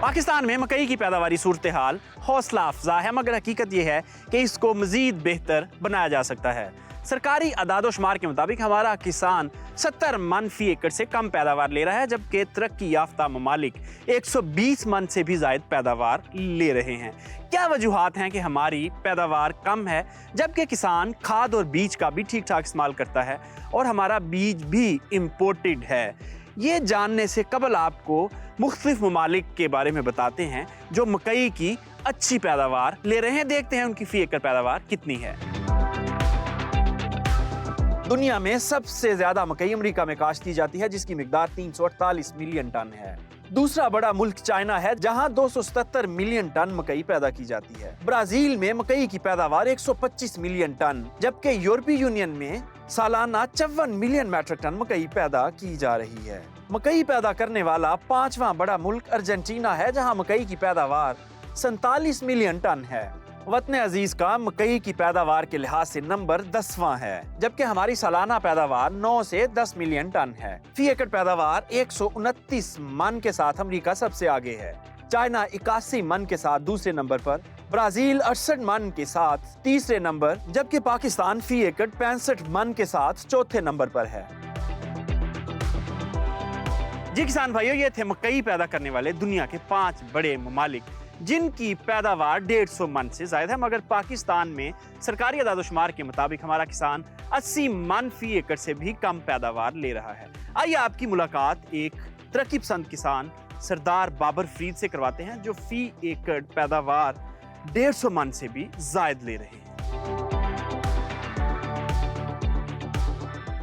पाकिस्तान में मकई की पैदावारी सूरत हाल हौसला अफजा है, मगर हकीकत यह है कि इसको मजीद बेहतर बनाया जा सकता है। सरकारी अदाद-ओ-शुमार के मुताबिक हमारा किसान 70 मन फी एकड़ से कम पैदावार ले रहा है, जबकि तरक्की याफ्ता ममालिक 120 मन से भी ज़ायद पैदावार ले रहे हैं। क्या वजूहात हैं कि हमारी पैदावार कम है जबकि किसान खाद और बीज का भी ठीक ठाक इस्तेमाल करता है और हमारा बीज भी इम्पोर्टेड है? ये जानने से कबल आपको मुख्तलिफ ममालिक के बारे में बताते हैं जो मकई की अच्छी पैदावार ले रहे हैं। देखते हैं उनकी फी एकड़ पैदावार कितनी है। दुनिया में सबसे ज्यादा मकई अमेरिका में काश्त की जाती है, जिसकी मिकदार 348 मिलियन टन है। दूसरा बड़ा मुल्क चाइना है, जहां 277 मिलियन टन मकई पैदा की जाती है। ब्राजील में मकई की पैदावार 125 मिलियन टन, जबकि यूरोपीय यूनियन में सालाना 54 मिलियन मैट्रिक टन मकई पैदा की जा रही है। मकई पैदा करने वाला पांचवा बड़ा मुल्क अर्जेंटीना है, जहां मकई की पैदावार 47 मिलियन टन है। वतन अजीज का मकई की पैदावार के लिहाज से नंबर 10वां है, जबकि हमारी सालाना पैदावार 9 से 10 मिलियन टन है। फी एकड़ पैदावार 129 मन के साथ अमेरिका सबसे आगे है। चाइना 81 मन के साथ दूसरे नंबर पर, ब्राजील 68 मन के साथ तीसरे नंबर, जबकि पाकिस्तान फी एकड़ 65 मन के साथ चौथे नंबर पर है। जी किसान भाइयों, ये थे मकई पैदा करने वाले दुनिया के 5 बड़े ममालिक जिनकी पैदावार 150 मन से ज्यादा है, मगर पाकिस्तान में सरकारी अदाद-ओ-शुमार के मुताबिक हमारा किसान 80 मन फी एकड़ से भी कम पैदावार ले रहा है। आइए आपकी मुलाकात एक तरक्की पसंद किसान सरदार बाबर फरीद से करवाते हैं, जो फी एकड़ पैदावार 150 मन से भी ज्यादा ले रहे हैं।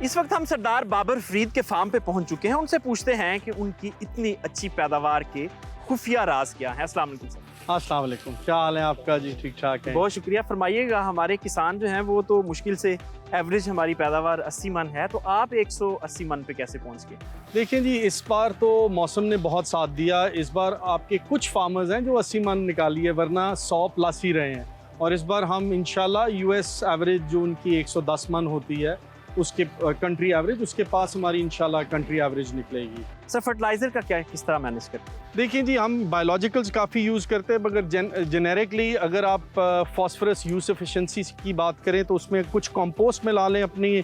इस वक्त हम सरदार बाबर फरीद के फार्म पे पहुंच चुके हैं। उनसे पूछते हैं कि उनकी इतनी अच्छी पैदावार के खुफिया राज क्या है। अस्सलाम वालेकुम सर। अस्सलाम वालेकुम, क्या हाल है आपका? जी ठीक ठाक है। बहुत शुक्रिया। फरमाइएगा, हमारे किसान जो हैं वो तो मुश्किल से एवरेज हमारी पैदावार 80 मन है, तो आप 180 मन पे कैसे पहुंच गए? देखिए जी, इस बार तो मौसम ने बहुत साथ दिया। इस बार आपके कुछ फार्मर्स हैं जो 80 मन निकाली है, वरना 100 प्लस ही रहे हैं। और इस बार हम इंशाल्लाह यूएस एवरेज जो उनकी 110 मन होती है, उसके कंट्री एवरेज, उसके पास हमारी इंशाल्लाह कंट्री एवरेज निकलेगी। सर फर्टिलाइजर का क्या किस तरह मैनेज करते हैं? देखिए जी, हम बायोलॉजिकल्स काफ़ी यूज़ करते हैं, मगर जेनेरिकली अगर आप फॉस्फोरस यूज एफिशिएंसी की बात करें तो उसमें कुछ कंपोस्ट मिला लें अपनी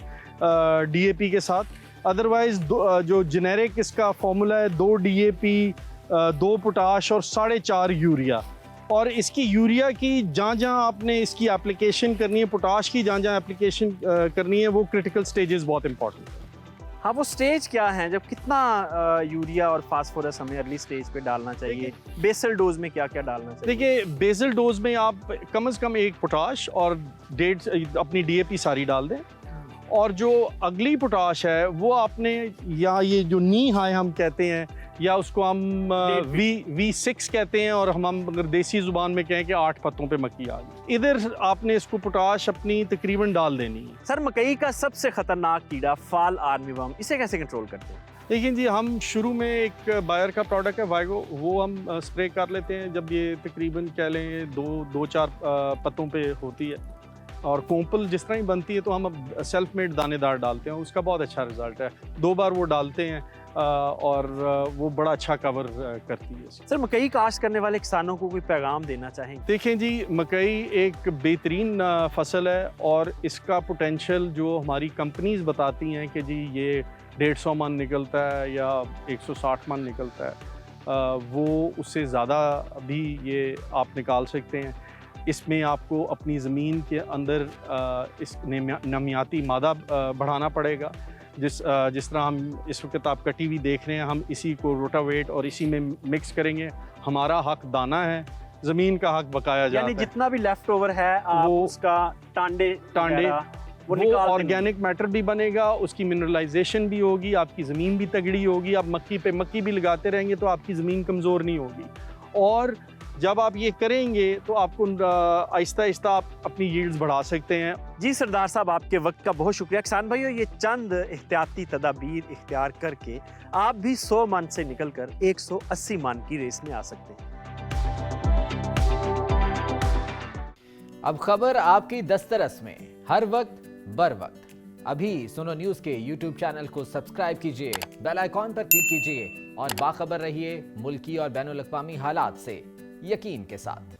डीएपी के साथ। अदरवाइज जो जेनेरिक इसका फॉर्मूला है 2 डीएपी, 2 पोटाश और 4.5 यूरिया। और इसकी यूरिया की जहाँ आपने इसकी एप्लीकेशन करनी है, पोटाश की जहाँ एप्लीकेशन करनी है, वो क्रिटिकल स्टेजेस बहुत इंपॉर्टेंट है। हाँ, वो स्टेज क्या है जब कितना यूरिया और फास्फोरस हमें अर्ली स्टेज पे डालना चाहिए? बेसल डोज में क्या क्या डालना चाहिए? देखिए, बेसल डोज में आप कम से कम 1 पोटाश और 1.5 अपनी डीएपी सारी डाल दें। और जो अगली पोटाश है वो आपने, या ये जो नी हाई हम कहते हैं, या उसको हम V6 कहते हैं, और हम अगर देसी जुबान में कहें कि 8 पत्तों पे मक्की आ गई, इधर आपने इसको पोटाश अपनी तकरीबन डाल देनी है। सर मकई का सबसे खतरनाक कीड़ा फाल आर्मीवर्म, इसे कैसे कंट्रोल करते हैं? देखिए जी, हम शुरू में एक बायर का प्रोडक्ट है वाइगो, वो हम स्प्रे कर लेते हैं जब ये तकरीबन कह लें 2-4 पत्तों पे होती है। और कोंपल जिस तरह ही बनती है तो हम अब सेल्फ मेड दानेदार डालते हैं, उसका बहुत अच्छा रिजल्ट है। 2 बार वो डालते हैं और वो बड़ा अच्छा कवर करती है। सर मकई काश्त करने वाले किसानों को कोई पैगाम देना चाहेंगे? देखें जी, मकई एक बेहतरीन फसल है और इसका पोटेंशियल जो हमारी कंपनीज बताती हैं कि जी ये 150 मन निकलता है या 160 मन निकलता है, वो उससे ज़्यादा भी ये आप निकाल सकते हैं। इसमें आपको अपनी ज़मीन के अंदर इस नमियाती मादा बढ़ाना पड़ेगा। जिस तरह हम इस वक्त आप कटी हुई देख रहे हैं, हम इसी को रोटावेट और इसी में मिक्स करेंगे। हमारा हक दाना है, ज़मीन का हक बकाया जाता है। यानी जितना भी लेफ्ट ओवर है वो उसका टांडे वो ऑर्गेनिक मैटर भी बनेगा, उसकी मिनरलाइजेशन भी होगी, आपकी ज़मीन भी तगड़ी होगी। आप मक्की पे मक्की भी लगाते रहेंगे तो आपकी ज़मीन कमज़ोर नहीं होगी। और जब आप ये करेंगे तो आपको आहिस्ता आहिस्ता आप अपनी यील्ड्स बढ़ा सकते हैं। जी सरदार साहब, आपके वक्त का बहुत शुक्रिया। किसान भाइयों, ये चंद एहतियाती तदाबीर इख्तियार करके आप भी 100 मन से निकलकर 180 मन की रेस में आ सकते हैं। अब खबर आपकी दस्तरस में, हर वक्त बर वक्त। अभी सुनो न्यूज के YouTube चैनल को सब्सक्राइब कीजिए, बेल आइकॉन पर क्लिक कीजिए और बाखबर रहिए मुल्की और बैनुल अक़वामी हालात से यकीन के साथ।